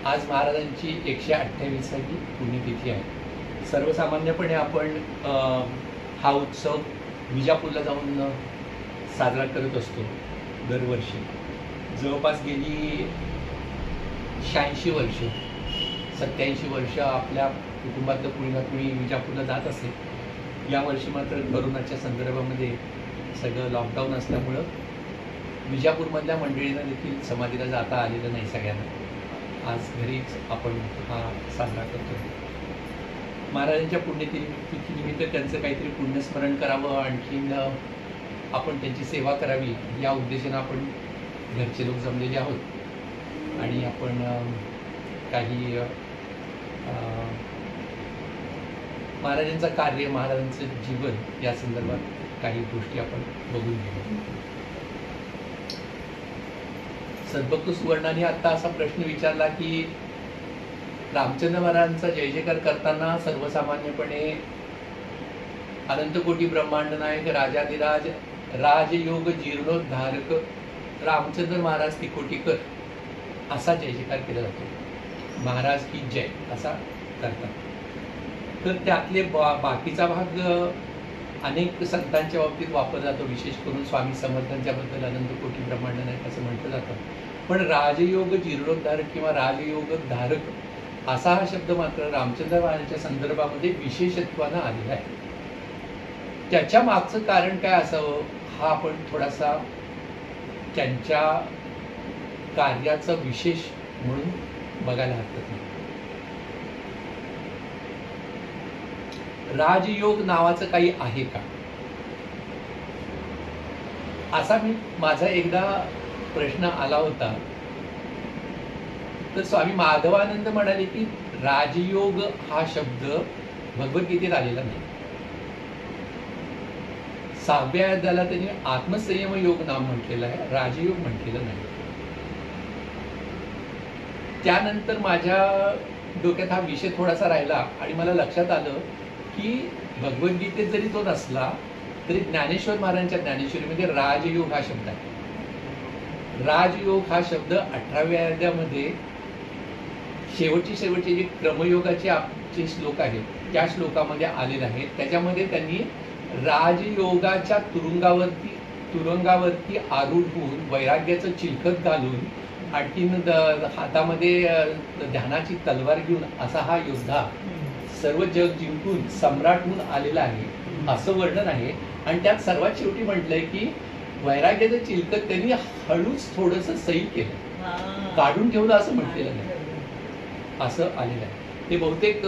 आज महाराजांची 128वी पुण्यतिथी आहे। सर्वसामान्यपणे आपण हा उत्सव विजापूरला जाऊन साजरा करत असतो दरवर्षी। जवळपास गेली 86 वर्ष 87 वर्ष आपल्या कुटुंबातलं कुणी ना कुणी विजापूरला जात असेल। यावर्षी मात्र कोरोनाच्या संदर्भामध्ये सगळं लॉकडाऊन असल्यामुळं विजापूरमधल्या मंडळींना देखील समाधीला जाता आलेलं नाही सगळ्यांना। आज घरीच आपण हा साजरा करतो। महाराजांच्या पुण्यतिथीनिमित्त त्यांचं काहीतरी पुण्यस्मरण करावं, आणखीन आपण त्यांची सेवा करावी या उद्देशानं आपण घरचे लोक जमलेले आहोत आणि आपण काही महाराजांचं कार्य, महाराजांचं जीवन या संदर्भात काही गोष्टी आपण बघून घेऊ। सद्भक्त सुवर्णाने आता असा प्रश्न विचारला की रामचंद्र महाराजांचा जय जयकार करताना सर्वसामान्यपणे अनंतकोटी ब्रह्मांड नायक राजाधिराज राजयोग जीर्णोद्धारक रामचंद्र महाराज तिकोटीकर असा जय जयकार केला जातो। महाराज की जय असा करतात। तर त्यातले बाकीचा भाग अनेक संतांच्या बाबतीत वापरला जातो, विशेष करून स्वामी समर्थांच्या बद्दल अनंतकोटी ब्रह्मांड नायक असं म्हटलं जातं। पण राजयोग जीर्णोद्धारक किंवा राजयोग धारक असा हा शब्द मात्र रामचंद्र महाराजांच्या संदर्भामध्ये विशेषत्वानं आलेला आहे। त्याच्या मागचं कारण काय असावं हा आपण थोडासा त्यांच्या कार्याचा विशेष म्हणून बघायला हरकत नाही। राजयोग नावाचं काही आहे का असा माझा एकदा प्रश्न आला होता। तर स्वामी माधवानंद म्हणाले की राजयोग हा शब्द भगवद्गीतेत आलेला नाही। 6व्या अध्यायाला त्यांनी आत्मसंयम योग नाम म्हटलेलं आहे, राजयोग म्हटलेलं नाही। त्यानंतर माझ्या डोक्यात हा विषय थोडासा राहिला आणि मला लक्षात आलं की भगवद्गीतेत जरी तो नसला तरी ज्ञानेश्वर महाराजांच्या ज्ञानेश्वरीमध्ये राजयोग हा शब्द आहे। राजयोग हा शब्द 18व्या अध्यायामध्ये शेवटचे जे क्रमयोगाचे श्लोक आहेत त्या श्लोकामध्ये आलेले आहेत। त्याच्यामध्ये त्यांनी राजयोगाच्या तुरुंगावरती आरूढ होऊन वैराग्याचं चिलखत घालून आणखीन हातामध्ये ध्यानाची तलवार घेऊन असा हा योद्धा सर्व जग जिंकून सम्राट म्हणून आलेला आहे असं वर्णन आहे। आणि त्यात सर्वात शेवटी म्हटलंय की वैराग्याचं चिलखत त्यांनी हळूच थोडंसं सैल केलं, काढून ठेवलं असं म्हटलेलं नाही, असं आलेलं आहे। ते बहुतेक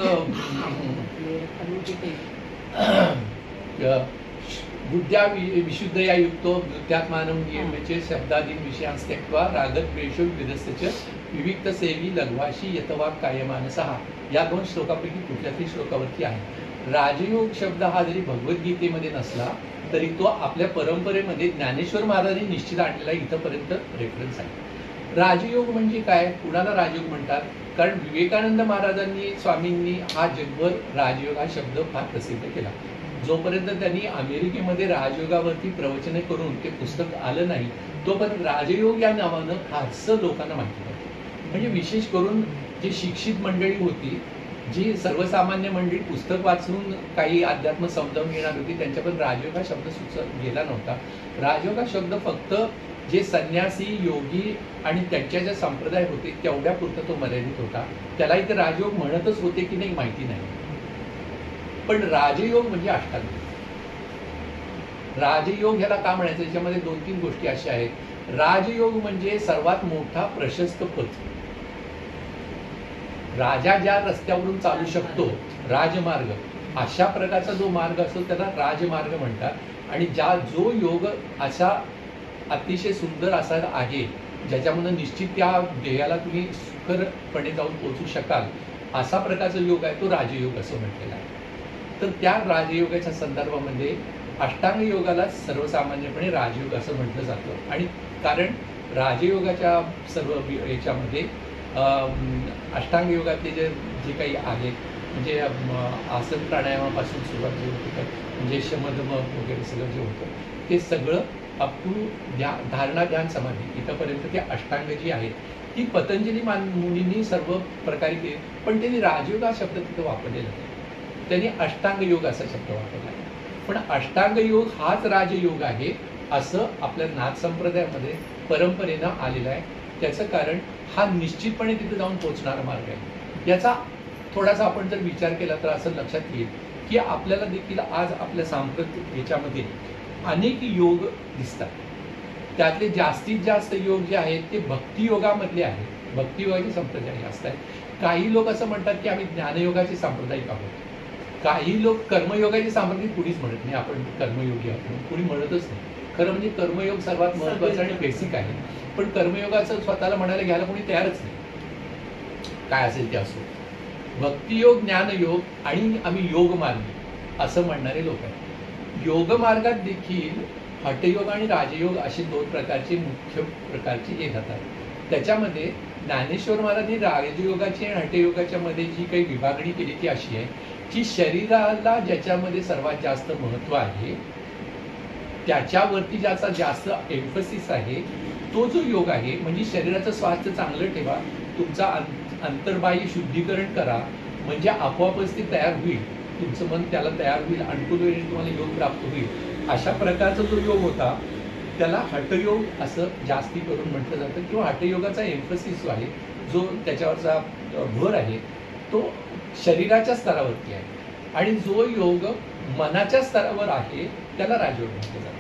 बुद्ध्या विशुद्धया युक्तो बुद्ध्यात्मानं नियम्यचे शब्दादीन विषयांस त्यक्त्वा रागद्वेषो विदस्य विविक्त सेवी लघवाशी यतवा कायमानसः या 2 श्लोकापैकी कुठल्या तरी श्लोकावरती आहे। राजयोग शब्द हा जरी भगवद्गीतेमध्ये नसला तरी तो आपल्या परंपरेमध्ये ज्ञानेश्वर महाराजांनी निश्चित आणलेला इथंपर्यंत रेफरन्स आहे। राजयोग म्हणजे काय, कुणाला राजयोग म्हणतात? कारण विवेकानंद महाराजांनी स्वामींनी हा जगभर राजयोग हा शब्द फार प्रसिद्ध केला। जोपर्यंत त्यांनी अमेरिकेमध्ये राजयोगावरती प्रवचने करून ते पुस्तक आलं नाही तोपर्यंत राजयोग या नावानं फारसं लोकांना माहिती नव्हतं। म्हणजे विशेष करून जी शिक्षित मंडळी होती, जी सर्वसामान्य मंडळी पुस्तक वाचून काही अध्यात्म समजावून घेणार होती, त्यांच्यापर्यंत राजयोग हा शब्द सुचत गेला नव्हता। राजयोग हा शब्द फक्त जे संन्यासी योगी आणि त्यांच्या ज्या संप्रदाय होते तेवढ्या पुरता तो मर्यादित होता। त्याला इथे राजयोग म्हणतच होते की नाही माहिती नाही। पण राजयोग म्हणजे अष्टांग। राजयोग ह्याला का म्हणायचं, याच्यामध्ये 2-3 गोष्टी अशा आहेत। राजयोग म्हणजे सर्वात मोठा प्रशस्त पथ, राजा ज्या रस्त्यावरून चालू शकतो राजमार्ग, अशा प्रकारचा जो मार्ग असतो त्याला राजमार्ग म्हणतात। आणि जो योग असा अतिशय सुंदर असा आहे ज्याच्यामधून निश्चित त्या ध्येयाला तुम्ही सुखरपणे जाऊन पोहोचू शकाल असा प्रकारचा योग आहे तो राजयोग असं म्हटलेला आहे। तर त्या राजयोगाच्या संदर्भामध्ये अष्टांग योगाला सर्वसामान्यपणे राजयोग असं म्हटलं जातं। आणि कारण राजयोगाच्या सर्व याच्यामध्ये अष्टांग योगातले जे काही आहेत म्हणजे आसन प्राणायामापासून सुरुवात जे होतं म्हणजे शमदम वगैरे सगळं जे होतं ते सगळं अप टू धारणा ध्यान समाधी इथंपर्यंत ते अष्टांग जी आहेत ती पतंजली मुनींनी सर्व प्रकारे केली, पण त्यांनी राजयोग हा शब्द तिथं वापरलेला नाही, त्यांनी अष्टांग योग असा शब्द वापरला आहे. पण अष्टांग योग हाच राजयोग आहे असं आपल्या नाथ संप्रदायामध्ये परंपरेनं आलेलं आहे. त्याचं कारण हा निश्चितपणे तिथे जाऊन पोहोचणारा मार्ग आहे. याचा थोडासा आपण जर विचार केला तर असं लक्षात येईल की आपल्याला देखील आज आपल्या सांप्रदायिक याच्यामध्ये अनेक योग दिसतात. त्यातले जास्तीत जास्त योग जे आहेत ते भक्तियोगामधले आहेत, भक्तियोगाचे संप्रदाय जास्त आहेत. काही लोक असं म्हणतात की आम्ही ज्ञानयोगाचे सांप्रदायिक आहोत, काही लोक कर्मयोगाचे सांप्रदायिक कुणीच म्हणत नाही आपण कर्मयोगी आहोत, कुणी म्हणतच नाही. खरं म्हणजे कर्मयोग सर्वात महत्वाचं आणि बेसिक आहे, पण कर्मयोगाचं स्वतःला म्हणायला घ्यायला कोणी तयारच नाही. काय असेल ते असो, भक्तियोग, ज्ञानयोग आणि आम्ही योग मार्ग असं म्हणणारे लोक आहेत. योग मार्गात देखील हठयोग आणि राजयोग असे दोन प्रकारचे मुख्य प्रकारचे हे जातात. त्याच्यामध्ये ज्ञानेश्वर महाराजांनी राजयोगाची आणि हठयोगाच्या मध्ये जी काही विभागणी केली ती अशी आहे की शरीराला ज्याच्यामध्ये सर्वात जास्त महत्व आहे त्याच्यावरती ज्याचा जास्त एम्फसिस आहे तो जो योग आहे, म्हणजे शरीराचं स्वास्थ्य चांगलं ठेवा, तुमचा अंतर्बाह्य शुद्धीकरण करा, म्हणजे आपोआपच ते तयार होईल, तुमचं मन त्याला तयार होईल, अनुकूल वेळेने तुम्हाला योग प्राप्त होईल. अशा प्रकारचा जो योग होता त्याला हठयोग असं जास्ती करून म्हटलं जातं, किंवा हठयोगाचा एम्फसिस जो आहे, जो त्याच्यावरचा भर आहे तो शरीराच्या स्तरावरती आहे, आणि जो योग मनाच्या स्तरावर आहे त्याला राजयोग म्हटलं जातं.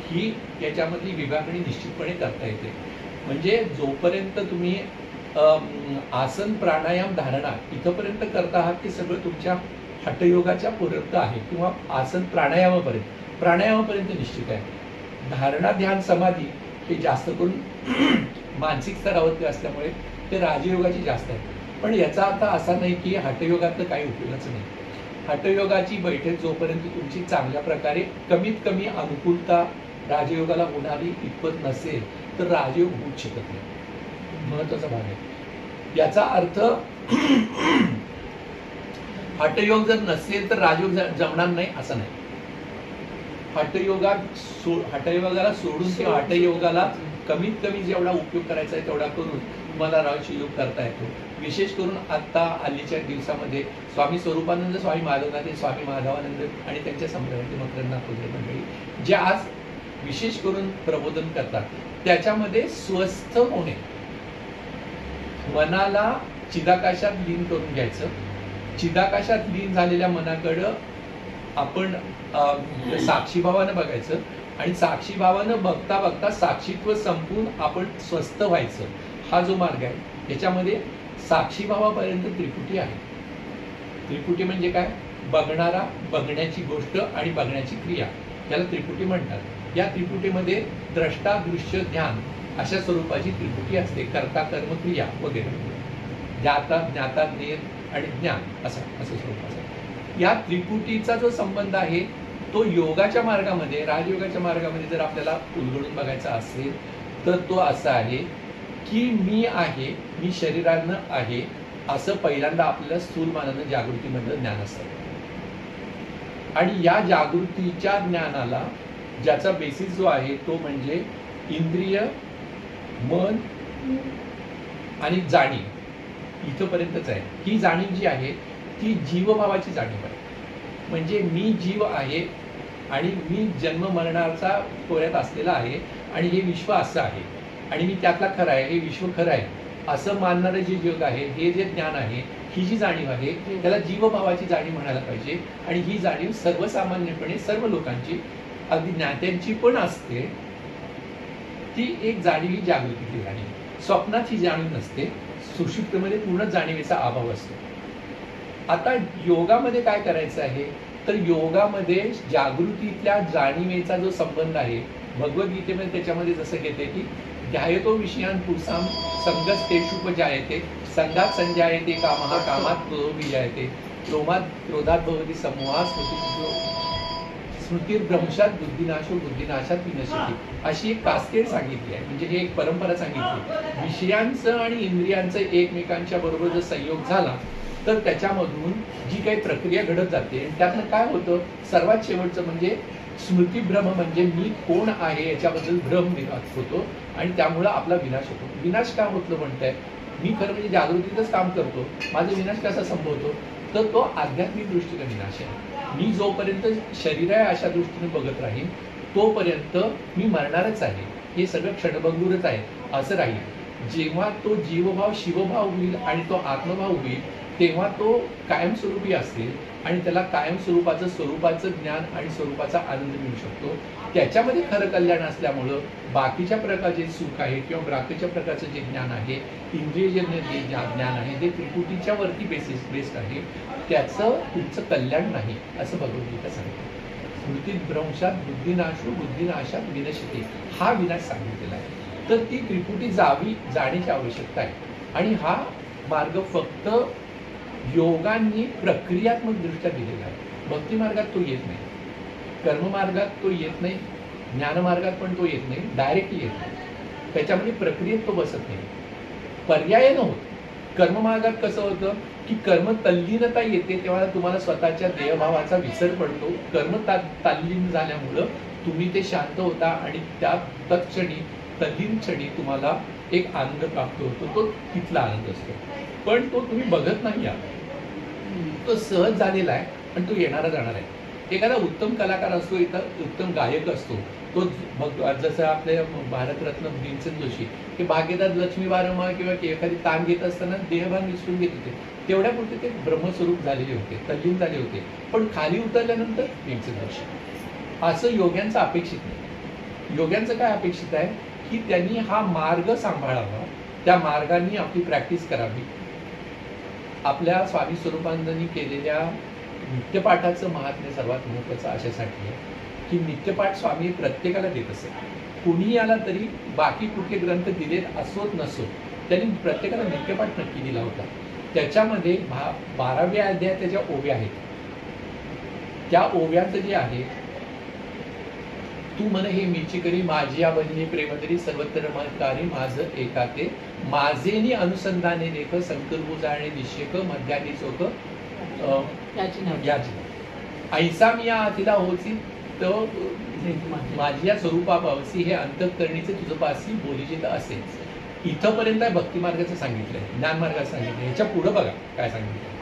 ही याच्यामधली विभागणी निश्चितपणे करता येते. म्हणजे जोपर्यंत तुम्ही आसन प्राणायाम धारणा इथंपर्यंत करता आहात ते सगळं तुमच्या हठयोगाच्या पूरक आहे, किंवा आसन प्राणायामापर्यंत निश्चित आहे. धारणा ध्यान समाधी हे जास्त करून मानसिक स्तरावरती असल्यामुळे ते राजयोगाची जास्त आहे. पण याचा अर्थ असा नाही की हठयोगातलं काही उपयोगाचं नाही. हठयोगाची बैठक जोपर्यंत तुमची चांगल्या प्रकारे कमीत कमी अनुकूलता राजयोगाला होणारी इतपत नसेल तर राजयोग होऊच शकत नाही. महत्वाचा भाग आहे. याचा अर्थ हठयोग जर नसेल तर राजयोग जमणार नाही असं नाही. हठयोगाला सोडून किंवा हठयोगाला कमीत कमी जेवढा उपयोग करायचा आहे तेवढा करून तुम्हाला राजयोग करता येतो. विशेष करून आता हल्लीच्या दिवसामध्ये स्वामी स्वरूपानंद, स्वामी माधवनाथ, स्वामी माधवानंद आणि त्यांच्या संप्रदायाचे मकरंदनाथ वगैरे मंडळी जे आज विशेष करून प्रबोधन करतात, त्याच्यामध्ये स्वस्थ होणे, मनाला चिदाकाशात लीन करून घ्यायचं. चिदाकाशात लीन झालेल्या मनाकडं आपण साक्षीभावानं बघायचं, आणि साक्षीभावानं बघता बघता साक्षीत्व संपून आपण स्वस्थ व्हायचं. हा जो मार्ग आहे याच्यामध्ये साक्षीभावापर्यंत त्रिपुटी आहे. त्रिपुटी म्हणजे काय? बघणारा, बघण्याची गोष्ट आणि बघण्याची क्रिया, याला त्रिपुटी म्हणतात. या त्रिपुटीमध्ये द्रष्टा, दृश्य, ध्यान अशा स्वरूपाची त्रिपुटी असते. कर्ता, कर्म, क्रिया वगैरे, ज्ञाता, ज्ञाता, ज्ञेय आणि ज्ञान असं स्वरूप असतं. या त्रिपुटीचा जो संबंध आहे तो योगाच्या मार्गामध्ये, राजयोगाच्या मार्गामध्ये जर आपल्याला उलगडून बघायचा असेल तर तो असा आहे की मी आहे, मी शरीरानं आहे असं पहिल्यांदा आपल्याला स्थूलमानानं जागृतीमधलं ज्ञान असतं. आणि या जागृतीच्या ज्ञानाला ज्याचा बेसिस जो आहे तो म्हणजे इंद्रिय, मन आणि जाणीव इथंपर्यंतच आहे. ही जाणीव जी आहे ती जीवभावाची जाणीव आहे. म्हणजे मी जीव आहे आणि मी जन्म मरणाचा पोऱ्यात असलेला आहे, आणि हे विश्व असं आहे, आणि मी त्यातला खरं आहे, हे विश्व खरं आहे असं मानणारं जे जग आहे, हे जे ज्ञान आहे, ही जी जाणीव आहे त्याला जीवभावाची जाणीव म्हणायला पाहिजे. आणि ही जाणीव सर्वसामान्यपणे सर्व लोकांची, अगदी ज्ञात्यांची पण असते. ती एक जाणीव ही जागृतीची जाणीव, स्वप्नाची जाणीव नसते. सुषुप्तीमध्ये पूर्ण जाणीवेचा अभाव असतो. आता योगामध्ये काय करायचं आहे तर योगामध्ये जागृतीतल्या जाणीवेचा जो संबंध आहे, भगवद्गीतेमध्ये त्याच्यामध्ये जसं घेते की ध्यायतो विषयान पुरुषां संगस तेषुपजायते, संगात संजायते कामः, कामात क्रोधो विजायते, क्रोमात क्रोधात भवति समूहाः, स्मृतिर्भ्रंशात बुद्धिनाशो, बुद्धिनाशात विनश्यति, अशी एक कास्केड सांगितली आहे. म्हणजे ही एक परंपरा सांगितली. विषयांचं आणि इंद्रियांचं एकमेकांच्या बरोबर जर संयोग झाला तर त्याच्यामधून जी काही प्रक्रिया घडत जाते, त्यातनं काय होतं, सर्वात शेवटचं म्हणजे स्मृतीभ्रम म्हणजे मी कोण आहे याच्याबद्दल भ्रम निर्माण होतो आणि त्यामुळं आपला विनाश होतो. विनाश का होतो म्हणताय? मी खरं म्हणजे जागृतीतच काम करतो, माझा विनाश कसा संभवतो? तर तो आध्यात्मिक दृष्टीने विनाश आहे. मी जोपर्यंत शरीर आहे अशा दृष्टीने बघत राहीन तोपर्यंत मी मरणारच आहे. हे सगळं क्षणभंगूरच आहे असं राहील. जेव्हा तो जीवभाव शिवभाव होईल आणि तो आत्मभाव होईल तेव्हा तो कायमस्वरूपी असेल आणि त्याला स्वरूपाचं ज्ञान आणि स्वरूपाचा आनंद मिळू शकतो. त्याच्यामध्ये खरं कल्याण असल्यामुळं बाकीच्या प्रकारचे सुख आहे किंवा बाकीच्या प्रकारचं जे ज्ञान आहे, इंद्रियजन्य जे ज्ञान आहे ते त्रिपुटीच्या वरती बेस्ड आहे. त्याचं तुमचं कल्याण नाही असं भगवद्गीता सांगते. स्मृतीभ्रंशात बुद्धिनाशात विनशते, हा विनाश सांगितलेला आहे. तर ती त्रिपुटी जाण्याची आवश्यकता आहे. आणि हा मार्ग फक्त योगांनी प्रक्रियात्मक दृष्ट्या दिलेला आहे. भक्ती मार्गात तो येत नाही, कर्ममार्गात तो येत नाही, ज्ञानमार्गात पण तो येत नाही, डायरेक्टली येत नाही. त्याच्यामध्ये प्रक्रियेत तो बसत नाही, पर्याय न होत. कर्ममार्गात कसं होतं की कर्म तल्लीनता येते तेव्हा तुम्हाला स्वतःच्या देहभावाचा विसर पडतो. कर्म तल्लीन झाल्यामुळं तुम्ही ते शांत होता आणि त्या तत्क्षणी तल्लीन क्षणी तुम्हाला एक आनंद प्राप्त होतो. तो तिथला आनंद असतो, पण तो तुम्ही बघत नाही आहात. तो सहज झालेला आहे आणि तो येणारा जाणार आहे. एखादा उत्तम कलाकार असतो, इथं उत्तम गायक असतो, तो जसं आपले भारतरत्न भीमसेन जोशी हे भाग्यदार लक्ष्मीबारम्मा किंवा एखादी तान घेत असताना देहभान विसरून घेत होते. तेवढ्यापुरते ते ब्रह्मस्वरूप झालेले होते, तल्लीन झाले होते. पण खाली उतरल्यानंतर भीमसेन जोशी असं योग्यांचं अपेक्षित नाही. योग्यांचं काय अपेक्षित आहे की त्यांनी हा मार्ग सांभाळावा, त्या मार्गाने आपली प्रॅक्टिस करावी. आपल्या स्वामी स्वरूपानंदांनी केलेल्या नित्यपाठाचं महात्म्य सर्वात महत्त्वाचं अशासाठी आहे की नित्यपाठ स्वामी प्रत्येकाला देत असत. कुणीही आला तरी बाकी कुठले ग्रंथ दिलेत असोत नसो, त्यांनी प्रत्येकाला नित्यपाठ नक्की दिला होता. त्याच्यामध्ये 12व्या अध्यायात त्याच्या ओव्या आहेत. त्या ओव्यांचं जे आहे, तू मन हे मीची करी माझी या बहिणी प्रेमदरी सर्वत्र महत्कारी माझं एकाते माझेनी अनुसंधाने लेख संकल्प जाणे निश्चेक मध्यानी चोख ऐसा मी या आतीला होती तो माझी या स्वरूपा पावसी हे अंतःकरणीचे तुझं पासी बोलीचे तर असेल. इथंपर्यंत भक्ती मार्गाचं सांगितलंय, ज्ञान मार्गाचं सांगितलंय. ह्याच्या पुढं बघा काय सांगितलं.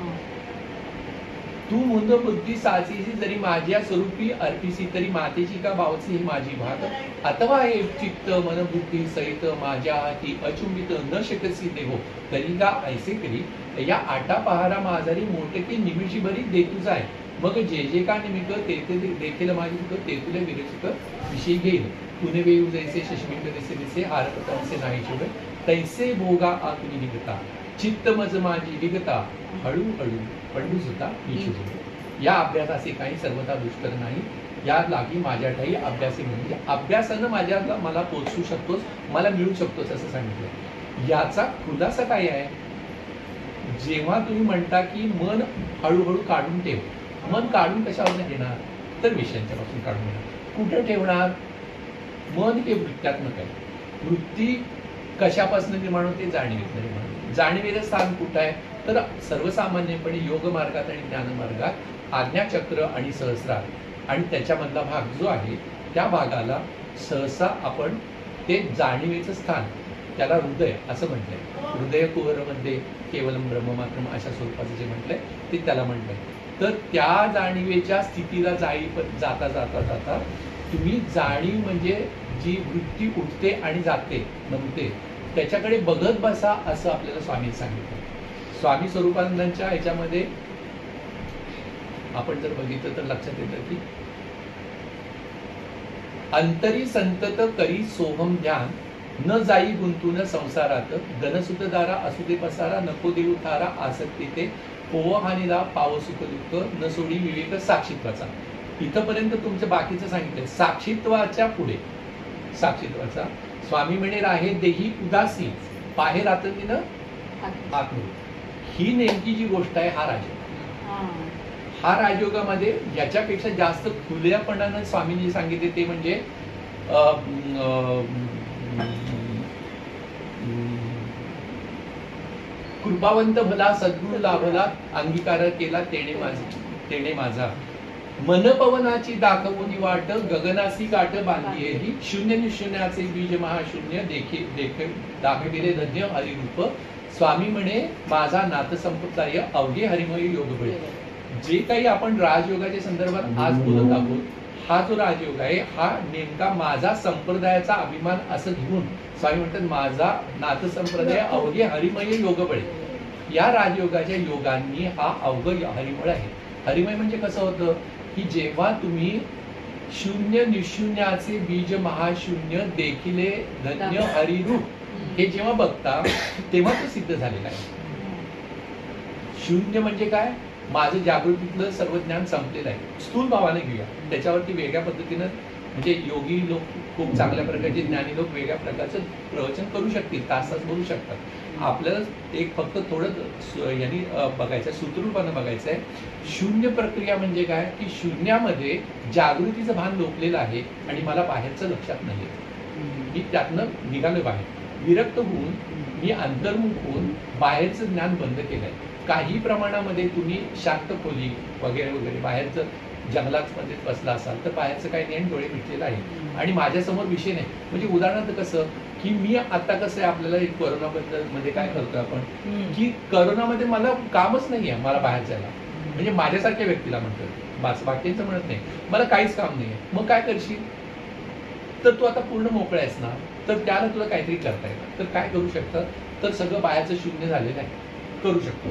तू मुंद बुद्धी साचीची जरी माझ्या स्वरूपी अर्पिसी तरी मातेची का भावची ही माझी भाग अथवा हे चित्त मनबुद्धी सहित माझ्या हाती अचुंबित न शकसी देहो तरी का ऐसे करी या आटा पहारा माझारी मोठकी निमिषी भरी दे तुझा आहे मग जे का निमित्त ते देखील माझी तुक ते तुले विरचित विषयी घेईल पुणे वेऊ जैसे शशमिक दिसे दिसे हारपतांचे नाही शिव तैसे भोगा आतुनी निघता चित्त मज माझी विगता हळूहळू पंडू सुद्धा निश्चित. या अभ्यासाचे काही सर्वथा दुष्कर नाही, या लागी माझ्या ठाई अभ्यासी म्हणजे अभ्यासानं मला पोचू शकतोस, मला मिळू शकतोस असं सांगितलं. याचा खुलासा काय आहे? जेव्हा तुम्ही म्हणता की मन हळूहळू काढून ठेव, मन काढून कशावर घेणार? तर विषयांच्या पासून काढून घेणार. कुठं ठेवणार? मन हे वृत्त्यात्मक आहे. वृत्ती कशापासून निर्माण होते? जाणीवेत निर्माण होते. जाणीवेचं स्थान कुठं आहे? तर सर्वसामान्यपणे योग मार्गात आणि ज्ञान मार्गात आज्ञाचक्र आणि सहस्रार आणि त्याच्यामधला भाग जो आहे त्या भागाला सहसा आपण ते जाणीवेचं स्थान, त्याला हृदय असं म्हटलंय. हृदय कुहरमध्ये केवलम ब्रह्ममात्रम अशा स्वरूपाचं जे म्हटलंय ते त्याला म्हटलंय. तर त्या जाणीवेच्या स्थितीला जाता जाता जाता तुम्ही जाणीव म्हणजे जी वृत्ती उठते आणि जाते नमते त्याच्याकडे बघत बसा असं आपल्याला स्वामी सांगितलं. स्वामी स्वरूपानंदांच्या ह्याच्यामध्ये आपण जर बघितलं तर लक्षात येतं की अंतरी संतत करी सोहम ध्यान न जाई गुंतून संसारात गणसुतदारा असुदे पसारा नको देऊ तारा आसक्ती ते पोवहानीला पाव सुख दुःख न सोडी विवेक साक्षीत्वाचा. इथंपर्यंत तुमचं बाकीचं सांगितलंय. साक्षीत्वाच्या पुढे साक्षीत्वाचा स्वामी म्हणे राहे देही उदासी पाहे रातनीनं आत्मरूप. ही नेमकी जी गोष्ट आहे हा राजयोग. हा राजयोगामध्ये याच्यापेक्षा जास्त खुलेपणानं स्वामींनी सांगितले ते म्हणजे कृपावंत भला सद्गुण लाभला अंगीकार केला तेणे माझा मनपवनाची दाखवून वाट गगनासी गाठ बांधली ही शून्य निशून्याचे बीज महाशून्य दाखविले धन्य हरिरूप स्वामी म्हणे माझा नाथसंप्रदाय अवघे हरिमय योग बळे. जे काही आपण राजयोगाच्या संदर्भात आज बोलत आहोत, हा जो राजयोग आहे हा नेमका माझा संप्रदायाचा अभिमान असं घेऊन स्वामी म्हणतात माझा नाथसंप्रदाय अवघे हरिमय योग बळे. या राजयोगाच्या योगांनी हा अवघ हरिमळ आहे. हरिमय म्हणजे कसं होतं की जेव्हा तुम्ही शून्य निशून्याचे बीज महाशून्य देखिले धन्य हरिरूप हे जेव्हा बघता तेव्हा तो सिद्ध झालेला आहे. शून्य म्हणजे काय? माझं जागृतीतलं सर्व ज्ञान संपलेलं आहे. स्थूल भावाने घेऊया, त्याच्यावरती वेगळ्या पद्धतीनं म्हणजे योगी लोक खूप चांगल्या प्रकारचे ज्ञानी लोक वेगळ्या प्रकारचं प्रवचन करू शकतील, तास तास बोलू शकतात. आपल्याला एक फक्त थोडं यांनी बघायचं, सूत्ररूपानं बघायचं आहे. शून्य प्रक्रिया म्हणजे काय की शून्यामध्ये जागृतीचं भान लोकलेलं आहे आणि मला बाहेरचं लक्षात नाहीये. मी त्यातनं निघालोय बाहेर, विरक्त होऊन मी अंतर्मुख होऊन बाहेरचं ज्ञान बंद केलंय. काही प्रमाणामध्ये तुम्ही शांत खोली वगैरे वगैरे बाहेरचं जंगलात मध्ये बसला असाल तर बाहेरचं काही नाही, डोळे मिटलेलं आहे आणि माझ्यासमोर विषय नाही. म्हणजे उदाहरणार्थ कसं की मी आता कसं आहे आपल्याला एक कोरोनाबद्दल मध्ये काय करतोय आपण की कोरोनामध्ये मला कामच नाही आहे मला बाहेर जायला. म्हणजे माझ्यासारख्या व्यक्तीला म्हणतो, बाकीचं म्हणत नाही, मला काहीच काम नाही आहे. मग काय करशील? तर तू आता पूर्ण मोकळा आहेस ना, तर त्याला तुला काहीतरी करता येतं. तर काय करू शकतं? तर सगळं बाहेरचं शून्य झालेलं आहे, करू शकतो.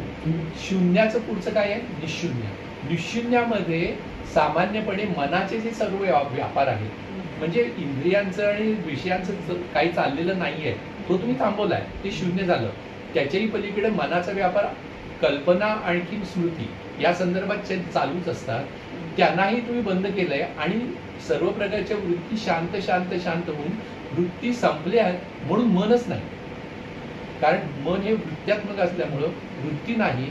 शून्याचं पुढचं काय आहे? निशून्य. निशून्यामध्ये सामान्यपणे मनाचे जे सर्व व्यापार आहेत, म्हणजे इंद्रियांचं आणि विषयांचं काही चाललेलं नाहीये, तो तुम्ही थांबवलाय, ते शून्य झालं. त्याच्याही पलीकडे मनाचा व्यापार, कल्पना आणखी स्मृती या संदर्भात चालूच असतात, त्यांनाही तुम्ही बंद केलंय आणि सर्व प्रकारच्या वृत्ती शांत शांत शांत होऊन वृत्ती संपल्या आहेत म्हणून मनच नाही. कारण मन हे वृत्त्यात्मक असल्यामुळं वृत्ती नाही,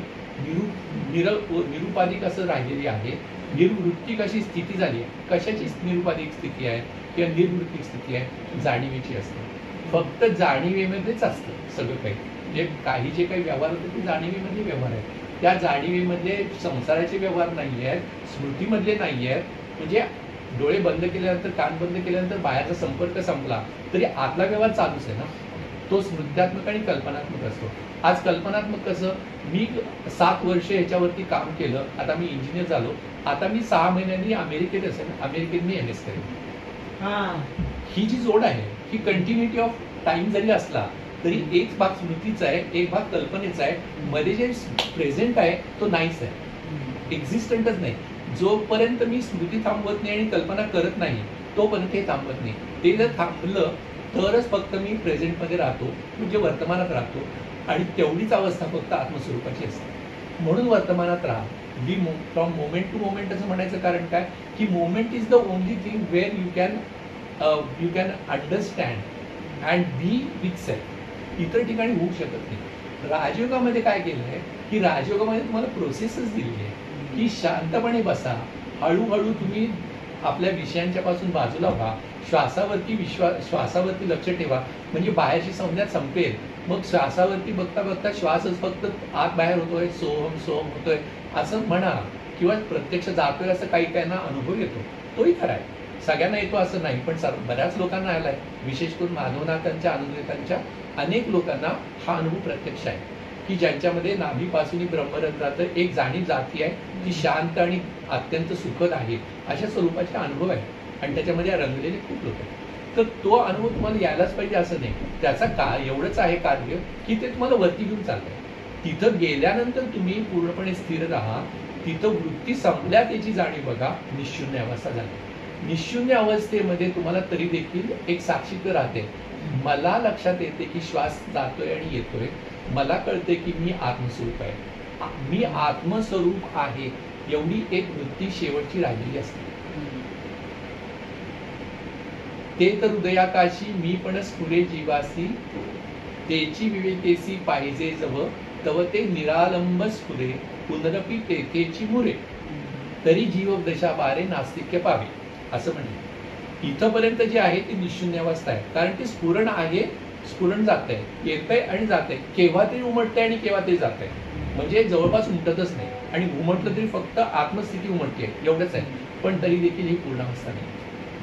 निरुपाधिक असं राहिलेली आहे. निर्वृत्ती कशी स्थिती झाली आहे, कशाची निरुपाधिक स्थिती आहे किंवा निर्वृत्तिक स्थिती आहे? जाणीवेची असते. फक्त जाणीवेमध्येच असतं सगळं काही. म्हणजे काही जे काही व्यवहार होते ते जाणीवेमध्ये व्यवहार आहेत. त्या जाणीवेमध्ये संसाराचे व्यवहार नाही आहेत, स्मृतीमधले नाही आहेत. म्हणजे डोळे बंद केल्यानंतर, कान बंद केल्यानंतर बाहेरचा संपर्क संपला तरी आतला व्यवहार चालूच आहे ना. तो स्मृत्यात्मक आणि कल्पनात्मक असतो. आज कल्पनात्मक कसं, मी 7 वर्ष ह्याच्यावरती काम केलं, आता मी इंजिनियर झालो, आता मी 6 महिन्यांनी अमेरिकेत असेल, अमेरिकेत मी MS करेन. ही जी जोड आहे ही कंटिन्युटी ऑफ टाइम जरी असला तरी एक भाग स्मृतीचा आहे, एक भाग कल्पनेचा आहे. मध्ये जे प्रेझेंट आहे तो नाहीच आहे, एक्झिस्टंटच नाही. जोपर्यंत मी स्मृती थांबवत नाही आणि कल्पना करत नाही तोपर्यंत हे थांबत नाही. ते जर थांबलं तरच फक्त मी प्रेझेंटमध्ये राहतो, म्हणजे वर्तमानात राहतो आणि तेवढीच अवस्था फक्त आत्मस्वरूपाची असते. म्हणून वर्तमानात राहा. Be from moment to moment असं म्हणायचं कारण काय की moment is the only thing where you can understand and be with self. इतर ठिकाणी होऊ शकत नाही. राजयोगामध्ये काय केलं आहे की राजयोगामध्ये तुम्हाला प्रोसेसच दिली आहे की शांतपणे बसा, हळूहळू तुम्ही आपल्या विषयांच्या पासून बाजूला व्हा, श्वासावरती लक्ष ठेवा, म्हणजे बाहेरची संज्ञा संपेल. मग श्वासावरती बघता बघता श्वासच फक्त आत बाहेर होतोय, सोहम सोहम होतोय असं म्हणा, किंवा प्रत्यक्ष जातोय असं काही काहींना अनुभव येतो. तोही खरा आहे, सगळ्यांना येतो असं नाही, पण बऱ्याच लोकांना आलाय. विशेष करून माधवनाथांच्या अनुदेतांच्या अनेक लोकांना हा अनुभव प्रत्यक्ष आहे की ज्यांच्यामध्ये नाभीपासून ब्रह्मरंध्रात एक जाणीव जाती आहे जी शांत आणि अत्यंत सुखद आहे. अशा स्वरूपाचे अनुभव आहे आणि त्याच्यामध्ये रंगलेले खूप लोक आहेत. तर तो अनुभव तुम्हाला यायलाच पाहिजे असं नाही. त्याचा एवढंच आहे कार्य की ते तुम्हाला वरती घेऊन चालतंय. तिथं गेल्यानंतर तुम्ही पूर्णपणे स्थिर राहा. तिथं वृत्ती संपल्या त्याची जाणीव बघा. निशून्य अवस्था झाली. निशून्य अवस्थेमध्ये तुम्हाला तरी देखील एक साक्षीत्व राहते. मला लक्षात येते की श्वास जातोय आणि येतोय. मला कळते की मी आत्मस्वरूप आहे, मी आत्मस्वरूप आहे, एवढी एक वृत्ती शेवटची राहिलेली असते. ते तर हृदयाकाशी मी पण स्फुरे जीवासी, तेची विवेकेसी पाहिजे जव, तव ते निरालंब स्फुरे, पुनरपी तेथेची मुरे, तरी जीव दशा बारे नास्तिक्य पावे. असं म्हणले. इथंपर्यंत जे आहे ती निशून्य अवस्था आहे. कारण ते स्फुरण आहे, स्फुरण जात आहे, येत आहे आणि जात आहे. केव्हा ते उमटतंय आणि केव्हा ते जात आहे. म्हणजे जवळपास उमटतच नाही, आणि उमटलं तरी फक्त आत्मस्थिती उमटते एवढंच आहे, पण तरी देखील ही पूर्णावस्था नाही,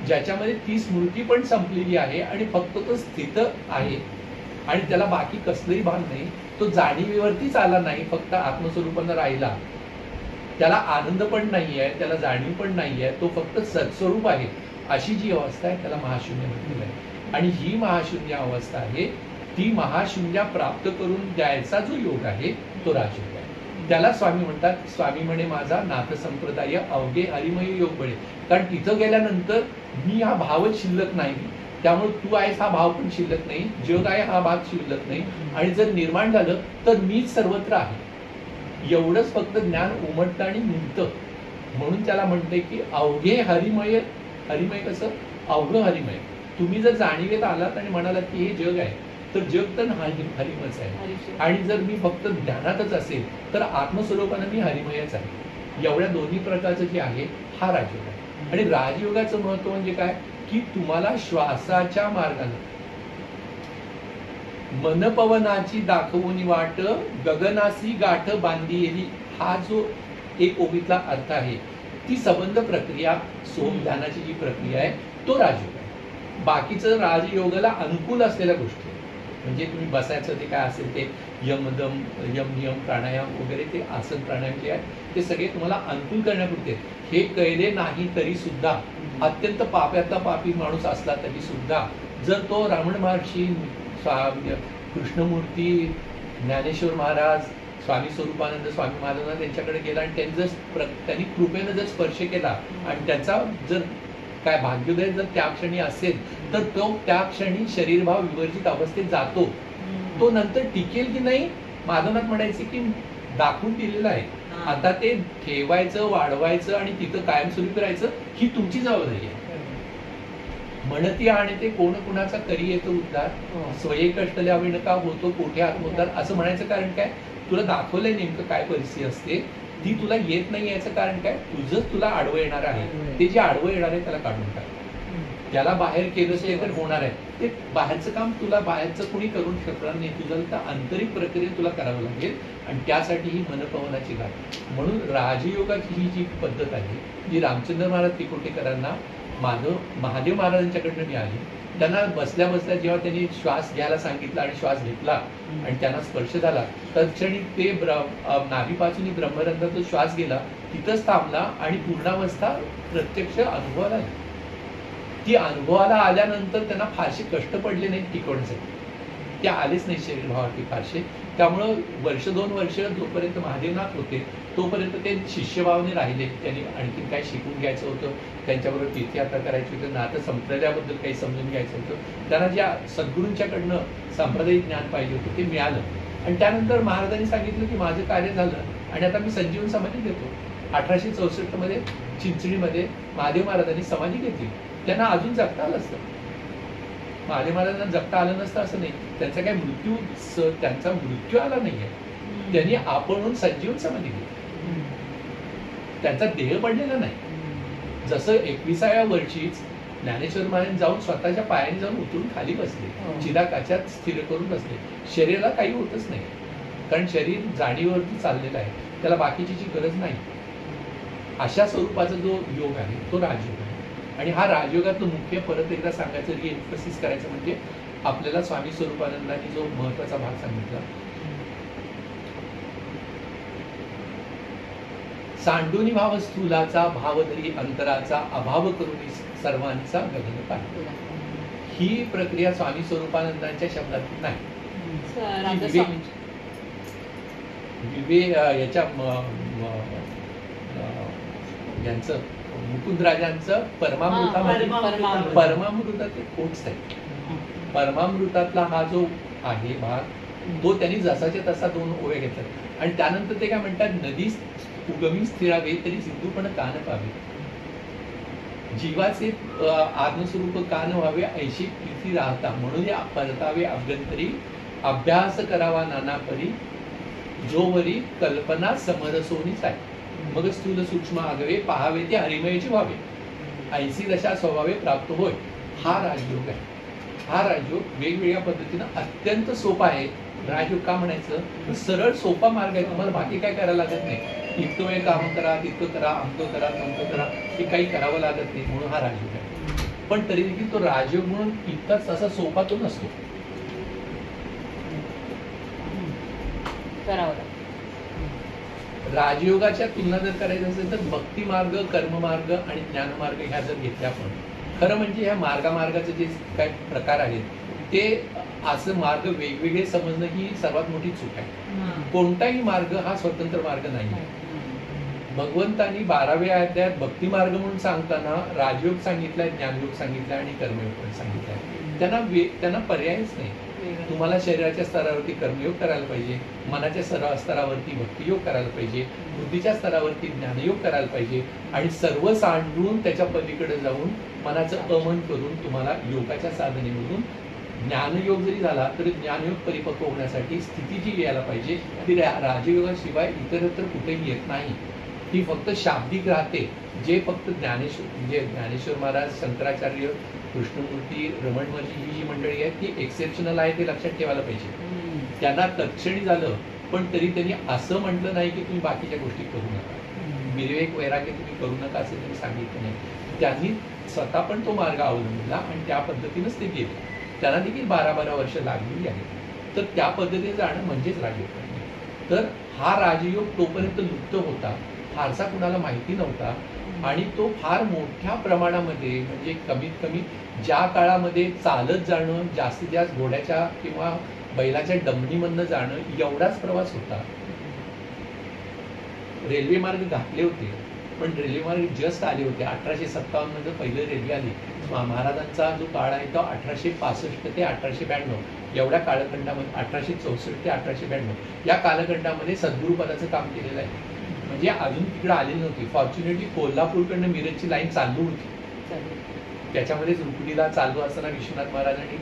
ज्याच्यामध्ये ती स्मृती पण संपलेली आहे आणि फक्त तो स्थित आहे आणि त्याला बाकी कसलंही भान नाही, तो जाणीवेवरतीच आला नाही, फक्त आत्मस्वरूपानं राहिला, त्याला आनंद पण नाही आहे, त्याला जाणीव पण नाही आहे, तो फक्त सत्स्वरूप आहे, अशी जी अवस्था आहे त्याला महाशून्य म्हटलेलं आहे. आणि ही महाशून्य अवस्था आहे, ती महाशून्य प्राप्त करून द्यायचा जो योग आहे तो राजयोग आहे. त्याला स्वामी म्हणतात, स्वामी म्हणे माझा नाथ संप्रदाय अवघे हरिमय योग बळे. कारण तिथं गेल्यानंतर मी हा भावच शिल्लक नाही, त्यामुळे तू आहेस हा भाव पण शिल्लक नाही, जग आहे हा भाग शिल्लक नाही, आणि जर निर्माण झालं तर मीच सर्वत्र आहे, एवढंच फक्त ज्ञान उमटतं आणि निघतं. म्हणून त्याला म्हणते की अवघे हरिमय. हरिमय कसं? अवघं हरिमय. तुम्ही जर जाणीवेत आलात आणि म्हणालात की हे जग आहे, तर जग तर हरिमच आहे, आणि जर मी फक्त ध्यानातच असेल तर आत्मस्वरूपानं मी हरिमयच आहे. एवढ्या दोन्ही प्रकारचं जे आहे हा राजयोग आहे. आणि राजयोगाचं महत्व म्हणजे काय की तुम्हाला श्वासाच्या मार्गाने मनपवनाची दाखवून वाट गगनासी गाठ बांधिली, हा जो एक ओवीतला अर्थ आहे, ती संबंध प्रक्रिया सोम ध्यानाची जी प्रक्रिया आहे तो राजयोग आहे. बाकीचं राजयोगाला अनुकूल असलेल्या गोष्टी, म्हणजे तुम्ही बसायचं ते काय असेल ते यम नियम प्राणायाम वगैरे, ते आसन प्राणायाम जे आहे ते सगळे तुम्हाला अनुकूल करण्यापुरते. हे कळले नाही तरी सुद्धा, अत्यंत पाप्यातला पापी माणूस असला तरी सुद्धा, जर तो रमण महर्षी, कृष्णमूर्ती, ज्ञानेश्वर महाराज, स्वामी स्वरूपानंद स्वामी महाराजांना त्यांच्याकडे गेला आणि त्यांनी कृपेनं जर स्पर्श केला आणि त्याचा जर काय भाग्योदय जर त्या क्षणी असेल तर तो त्या क्षणी शरीरभाव विवर्जित अवस्थेत जातो. तो नंतर टिकेल की नाही, माधवनाथ म्हणायचे की दाखवून दिलेलं आहे, आता ते ठेवायचं, वाढवायचं आणि तिथं कायमस्वरूपी राहायचं ही तुमची जबाबदारी आहे. म्हणती आणि ते कोण कुणाचा करी येतो उद्धार, स्वये कष्टल्या विणका होतो कोठे आत्मोद्धार, असं म्हणायचं कारण काय? तुला दाखवलंय नेमकं काय परिस्थिती असते, ती तुला येत नाही याचं कारण काय? तुझंच तुला आडवं येणार आहे, ते जे आडवं येणार आहे त्याला काढून टाक. त्याला बाहेर केलंच ते तर होणार आहे, ते बाहेरचं काम तुला बाहेरचं कोणी करून शकणार नाही, तुझं त्या आंतरिक प्रक्रियेत तुला करावं लागेल, आणि त्यासाठी ही मनपवनाची गाठ. म्हणून राजयोगाची ही जी पद्धत आहे जी रामचंद्र महाराज तिकोटेकरांना महादेव महाराजांच्याकडनं मिळाली. त्यांना बसल्या बसल्या जेव्हा त्यांनी श्वास घ्यायला सांगितला आणि श्वास घेतला आणि त्यांना स्पर्श झाला, तत्क्षणी ते नाभीपासून ब्रह्मरंध्रात जो श्वास गेला तिथंच थांबला आणि पूर्णावस्था प्रत्यक्ष अनुभवाला आली. ती अनुभवाला आल्यानंतर त्यांना फारसे कष्ट पडले नाही टिकवण्यासाठी, ते आलेच नाही शरीरभावावरती फारसे. त्यामुळं वर्ष 2 वर्ष जोपर्यंत महादेवनाथ होते तोपर्यंत ते शिष्यभावाने राहिले. त्यांनी आणखी काय शिकून घ्यायचं होतं, त्यांच्याबरोबर तीर्थयात्रा करायची होती, नातं संप्रदायाबद्दल काही समजून घ्यायचं होतं, त्यांना ज्या सद्गुरूंच्याकडनं सांप्रदायिक ज्ञान पाहिजे होतं ते मिळालं. आणि त्यानंतर महाराजांनी सांगितलं की माझं कार्य झालं आणि आता मी संजीवन समाधी देतो. 1864 मध्ये चिंचणीमध्ये महादेव महाराजांनी समाधी घेतली. त्यांना अजून जगता आलं असतं, महादेव महाराजांना जगता आलं नसतं असं नाही, त्यांचा काय त्यांचा मृत्यू आला नाहीये, त्यांनी आपणहून संजीवन समाधी घेतली, त्यांचा देह पडलेला नाही. जसं 21व्या वर्षीच ज्ञानेश्वर महाराज जाऊन स्वतःच्या पायाने जाऊन उतरून खाली बसले, चिदाकाशात स्थिर करून बसले. शरीराला काही होतच नाही, कारण शरीर जाणीवरती चाललेलं आहे, त्याला बाकीची गरज नाही. अशा स्वरूपाचा जो योग आहे तो राजयोग आहे. आणि हा राजयोगातलं मुख्य परत एकदा सांगायचं, रिएम्फसिस करायचं म्हणजे आपल्याला स्वामी स्वरूपानंदांनी जो महत्वाचा भाग सांगितला, सांडूनी भाव स्थूलाचा भावधरी अंतराचा अभाव करून सर्वांचा गगन पाहिजे. ही प्रक्रिया स्वामी स्वरूपानंदांच्या शब्दात नाही. याच्या यांचं मुकुंदराजांचं परमामृतात ते कोट्स आहे. परमामृतातला हा जो आहे भाग तो त्यांनी जसाच्या तसा 2 ओव्या घेतल्या आणि त्यानंतर ते काय म्हणतात, नदी उगमी स्थिरावे तरी सिंधूपण कान पावे, जीवाचे आत्मस्वरूप कान व्हावे ऐशी कीर्ती राहता, म्हणून या परतावे अभ्यंतरी अभ्यास करावा नाना परी, जोवरी कल्पना समरसोनीच आहे, मग स्थूल सूक्ष्म आगवे पाहावे ते हरिमयचे व्हावे, ऐसी दशा स्वभावे प्राप्त होय. हा राजयोग आहे. हा राजयोग वेगवेगळ्या पद्धतीनं अत्यंत सोपा आहे. राजयोग का म्हणायचं, तर सरळ सोपा मार्ग आहे, तुम्हाला बाकी काय करायला लागत नाही. इतकं वेळ काम करा, तितकं करा, अमकं करा, तमकं करा, हे काही करावं लागत नाही, म्हणून हा राजयोग आहे. पण तरी देखील तो राजयोग म्हणून इतकाच असा सोपा तो नसतो. राजयोगाच्या तुलना जर करायचं असेल तर भक्ती मार्ग, कर्ममार्ग आणि ज्ञानमार्ग ह्या जर घेतल्या आपण, खरं म्हणजे ह्या मार्गामार्गाचे जे काही प्रकार आहेत ते असं मार्ग वेगवेगळे समजणं ही सर्वात मोठी चूक आहे. कोणताही मार्ग हा स्वतंत्र मार्ग नाही. भगवंतांनी 12व्या अध्यायात भक्ती मार्ग म्हणून सांगताना राजयोग सांगितलाय, ज्ञानयोग सांगितलाय आणि कर्मयोग पण सांगितलाय. त्यांना पर्यायच नाही. तुम्हाला शरीराच्या स्तरावरती कर्मयोग करायला पाहिजे, मनाच्या स्तरावरती भक्तियोग करायला पाहिजे, बुद्धीच्या स्तरावरती ज्ञानयोग करायला पाहिजे आणि सर्व सांडून त्याच्या पलीकडे जाऊन मनाचं अमन करून तुम्हाला योगाच्या साधनेमधून ज्ञानयोग जरी झाला तरी ज्ञानयोग परिपक्व होण्यासाठी स्थिती जी यायला पाहिजे ती राजयोगाशिवाय इतरत्र कुठेही येत नाही. ती फक्त शाब्दिक राहते. जे फक्त ज्ञानेश्वर महाराज, शंकराचार्य, कृष्णमूर्ती, रमण महर्षी ही जी मंडळी आहेत ती एक्सेप्शनल आहे, ते लक्षात ठेवायला पाहिजे. त्यांना तत्क्षणी झालं, पण तरी त्यांनी असं म्हटलं नाही की तुम्ही बाकीच्या गोष्टी करू नका, विवेक वैराग्य तुम्ही करू नका असं त्यांनी सांगितलं नाही. त्यांनी स्वतः पण तो मार्ग अवलंबला आणि त्या पद्धतीनंच ते गेले. त्यांना देखील 12-12 वर्ष लागलेली आहेत. तर त्या पद्धतीने जाणं म्हणजेच राजयोग. तर हा राजयोग तोपर्यंत लुप्त होता, फारसा कुणाला माहिती नव्हता आणि तो फार मोठ्या प्रमाणामध्ये, म्हणजे कमीत कमी ज्या काळामध्ये चालत जाणं, जास्तीत जास्त घोड्याच्या किंवा बैलाच्या डमणीमधनं जाणं एवढाच प्रवास होता. रेल्वे मार्ग घातले होते, पण रेल्वे मार्ग जस्ट आले होते. 1857 मध्ये पहिली रेल्वे आली. महाराजांचा जो काळ आहे तो 1865 ते 1892 एवढ्या कालखंडामध्ये, 1864 ते 1892 या कालखंडामध्ये सद्गुरुपदाचं काम केलेलं आहे. म्हणजे अजून तिकडे आलेली नव्हती. फॉर्च्युनेटली कोल्हापूरकडनं मिरजची लाईन चालू होती. त्याच्यामध्येच रुकडीला चालू असताना विश्वनाथ महाराज आणि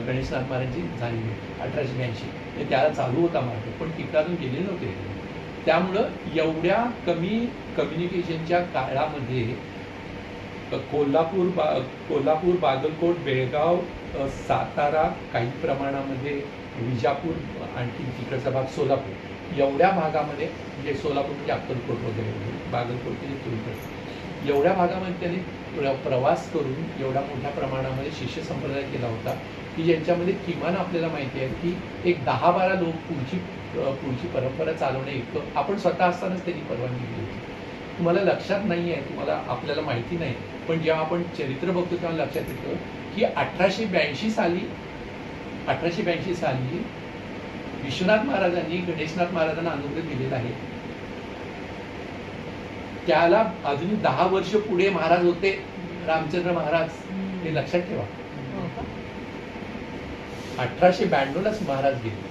गणेशनाथ महाराजांची झाली 1882. त्याला चालू होता मार्ग, पण तिकडे अजून गेले नव्हते. त्यामुळं एवढ्या कमी कम्युनिकेशनच्या काळामध्ये कोल्हापूर, बागलकोट, बेळगाव, सातारा, काही प्रमाणामध्ये विजापूर, आणखी तिकडचा भाग सोलापूर, एवढ्या भागामध्ये, म्हणजे सोलापूर म्हणजे अक्कलकोट वगैरे, बागलकोट म्हणजे तुळजापूर, एवढ्या भागामध्ये त्यांनी प्रवास करून एवढ्या मोठ्या प्रमाणामध्ये शिष्य संप्रदाय केला होता की ज्यांच्यामध्ये किमान आपल्याला माहिती आहे की एक 10-12 लोक पुढची परंपरा चालवणे इतकं आपण स्वतः असतानाच त्यांनी परवानगी दिली होती. तुम्हाला लक्षात नाही आहे, तुम्हाला आपल्याला माहिती नाही, पण जेव्हा आपण चरित्र बघतो तेव्हा लक्षात येतं की 1882 साली विश्वनाथ महाराजांनी गणेशनाथ महाराजांना अनुग्रह दिलेला आहे. त्याला अजून 10 वर्ष पुढे महाराज होते रामचंद्र महाराज, हे लक्षात ठेवा. 1892लाच महाराज गेले.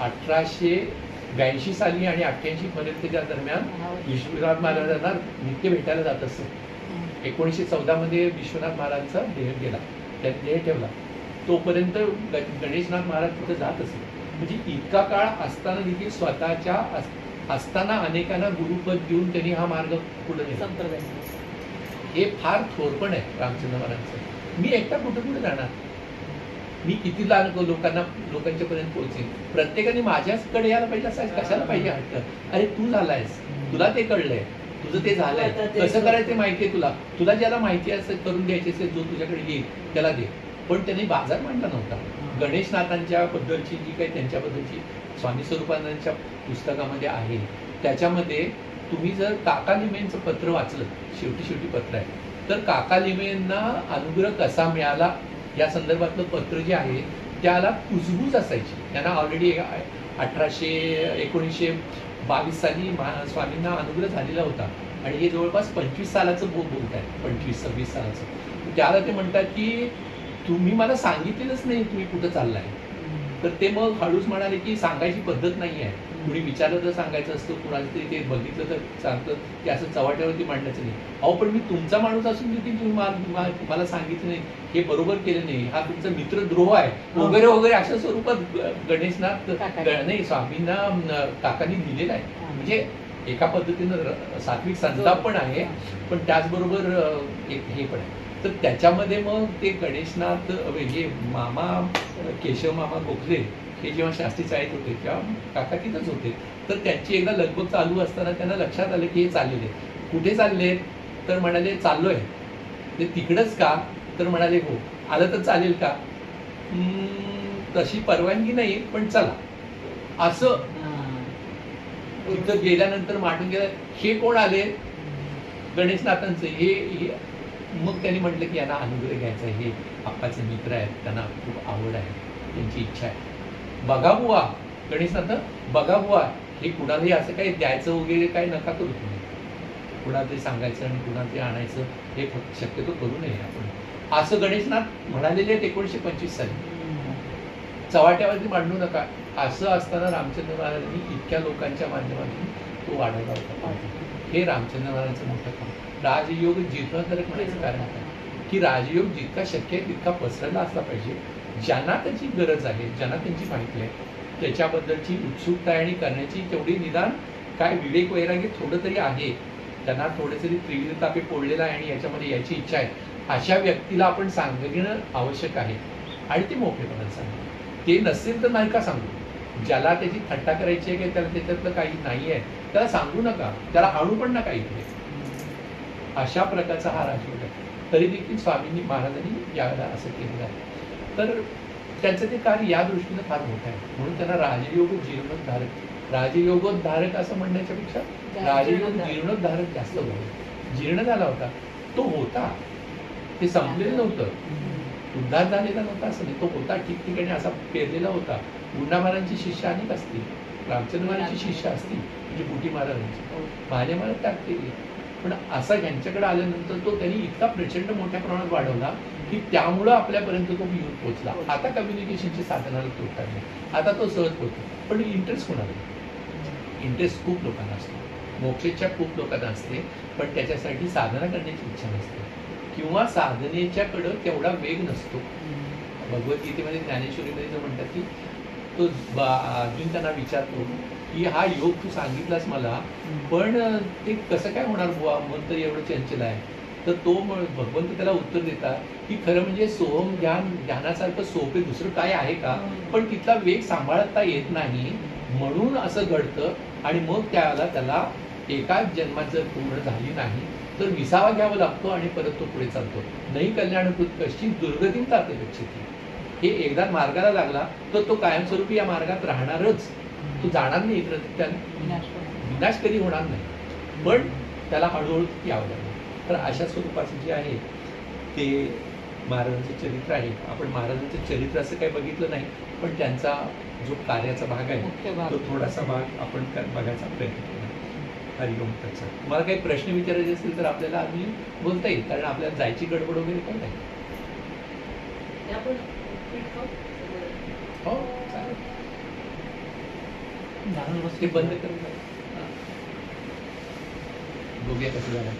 1882 साली आणि 88 पर्यंतच्या दरम्यान विश्वनाथ महाराजांना नित्य भेटायला जात असत. 1914 मध्ये विश्वनाथ महाराजांचा देह गेला, त्यांनी देह ठेवला. तोपर्यंत गणेशनाथ महाराज तिथे जात असत. म्हणजे इतका काळ असताना देखील स्वतःच्या असताना अनेकांना गुरुपद देऊन त्यांनी हा मार्ग पुढे नेला. हे फार थोरपण आहे रामचंद्र महाराजांचं. मी एकटा कुठे जाणार, मी किती लोकांच्या पर्यंत पोहोचेन. प्रत्येकाने माझ्याचकडे यायला पाहिजे असं कशाला पाहिजे हट्ट. अरे तू झालायस, तुला ते कळलंय, तुझं ते झालंय, कसं करायचं माहितीये तुला ज्याला माहिती असं करून द्यायचे असेल, जो तुझ्याकडे येईल त्याला दे. पण त्यांनी बाजार मांडला नव्हता. गणेशनाथांच्या बद्दलची जी काही त्यांच्याबद्दलची स्वामी स्वरूपानंदांच्या पुस्तकामध्ये आहे, त्याच्यामध्ये तुम्ही जर काका लिमेंचं पत्र वाचलं, शेवटी पत्र आहे, तर काका लिमेंना अनुग्रह कसा मिळाला या संदर्भातलं पत्र जे आहे त्याला कुजबूज असायची. त्यांना ऑलरेडी 1922 साली स्वामींना अनुग्रह झालेला होता आणि हे जवळपास 25 सालाचं बोलत आहे, 25-26 सालाचं. त्याला ते म्हणतात की तुम्ही मला सांगितलेलंच नाही तुम्ही कुठं चाललाय. तर ते मग हळूच म्हणाले की सांगायची पद्धत नाही आहे, कुणी विचारलं तर सांगायचं असतं, कुणाचं तरी ते बघितलं तर सांगतं की असं चव्हाट्यावरती मांडायचं नाही. अहो पण मी तुमचा माणूस असून देखील तुम्ही मला सांगितलं नाही, हे बरोबर केलं नाही, हा तुमचा मित्रद्रोह आहे वगैरे वगैरे अशा स्वरूपात गणेशनाथ नाही स्वामींना काकांनी दिलेलं आहे. म्हणजे एका पद्धतीनं सात्विक संताप पण आहे, पण त्याचबरोबर एक हे पण आहे. तर त्याच्यामध्ये मग ते गणेशनाथ हे मामा केशव मामा गोखले हे जेव्हा शास्त्री शाळेत होते तेव्हा काका तिथंच होते. तर त्यांची एकदा लगबग चालू असताना त्यांना लक्षात आलं की हे चाललेले. कुठे चालले? तर म्हणाले चाललोय. ते तिकडंच का? तर म्हणाले हो. आलं तर चालेल का? तशी परवानगी नाही, पण चला. असं तिथं गेल्यानंतर माटून गेलं. हे कोण आले? गणेशनाथांचे. हे मग त्यांनी म्हटलं की यांना अनुग्रह घ्यायचा. हे आप्पाचे मित्र आहेत, त्यांना खूप आवड आहे, त्यांची इच्छा आहे. बघा बुवा, गणेशनाथ बघा बुवा, हे कुणालाही असं काही द्यायचं वगैरे काही नका करू तुम्ही. कुणाला ते सांगायचं आणि कुणाला ते आणायचं हे शक्यतो करू नये आपण, असं गणेशनाथ म्हणालेले आहेत 1925 साली. चव्हाट्यावरती मांडू नका. असं असताना रामचंद्र महाराजांनी इतक्या लोकांच्या माध्यमातून तो वाढवला होता. हे रामचंद्र महाराजांचं मोठं काम. राजयोग जीर्णोद्धारक म्हणायचं कारण काय की राजयोग जितका शक्य आहे तितका पसरला असला पाहिजे. ज्यांना त्याची गरज आहे, ज्यांना त्यांची माहिती आहे, त्याच्याबद्दलची उत्सुकता आणि करण्याची तेवढी निदान काय विवेक वैराग्य थोडं तरी आहे, त्यांना थोडे तरी त्रिविध तापे पोळलेला आहे आणि याच्यामध्ये याची इच्छा आहे, अशा व्यक्तीला आपण सांगणं आवश्यक आहे. आणि ते मोकळेपणाने सांगा. ते नसेल तर नाही का सांगू. ज्याला त्याची थट्टा करायची आहे की त्याला त्याच्यातलं काही नाही आहे त्याला सांगू नका, त्याला आणू पण नका इकडे. अशा प्रकारचा हा राजयोग आहे. तरी देखील स्वामींनी महाराजांनी यावेळेला असं केलेलं आहे. तर त्यांचं ते कार्य या दृष्टीनं फार मोठं आहे. म्हणून त्यांना राजयोग जीर्णोद्धारक, राजयोगोद्धारक असं म्हणण्याच्या पेक्षा राजयोग जीर्णोद्धारक जास्त होतं. जीर्ण झाला होता तो होता, ते संपलेलं नव्हतं, उद्धार झालेला नव्हता असं नाही. तो होता ठिकठिकाणी असा पेरलेला होता. गुंडा महाराजांची शिष्य अनेक असतील, रामचंद्र महाराजांची शिष्य असतील, म्हणजे बुटी महाराजांची, महाले महाराज त्याग केली. पण असा यांच्याकडे आल्यानंतर तो त्यांनी इतका प्रचंड मोठ्या प्रमाणात वाढवला की त्यामुळं आपल्यापर्यंत तो येऊन पोहोचला. आता कम्युनिकेशनची साधनाला तोटा नाही, आता तो सहज होतो. पण इंटरेस्ट कोणाला? इंटरेस्ट खूप लोकांना असतो, मोक्षेच्या खूप लोकांना असते, पण त्याच्यासाठी साधना करण्याची इच्छा नसते किंवा साधनेच्याकडं तेवढा वेग नसतो. भगवद्गीतेमध्ये ज्ञानेश्वरीमध्ये जो म्हणतात की तो अर्जुन त्यांना विचारतो की हा योग तू सांगितलास मला, पण ते कसं काय होणार बुवा, मन तर एवढं चंचल आहे. तर तो भगवंत त्याला उत्तर देतात की खरं म्हणजे सोहम ध्यानासारखं सोपे दुसरं काय आहे का, पण तिथला वेग सांभाळता येत नाही म्हणून असं घडतं. आणि मग त्याला एकाच जन्मात जर पूर्ण झाली नाही तर विसावा घ्यावा लागतो आणि परत तो पुढे चालतो. नाही कल्याणकृत कशी दुर्गतीत जाते गच्छती. हे एकदा मार्गाला लागला तर तो कायमस्वरूपी या मार्गात राहणारच, तो जाणार नाही, विनाश कधी होणार नाही, पण त्याला हळूहळू यावं लागलं. तर अशा स्वरूपाचं जे आहे ते महाराजांचं चरित्र आहे. आपण महाराजांचं चरित्र असं काही बघितलं नाही, पण त्यांचा जो कार्याचा भाग आहे तो थोडासा भाग आपण बघायचा प्रयत्न केला. हरिओम तत्सत. तुम्हाला काही प्रश्न विचारायचे असतील तर आपल्याला आम्ही बोलता येईल, कारण आपल्याला जायची गडबड वगैरे काही नाही. हो चालेल, ते बंद करून बघूया कसं झालं.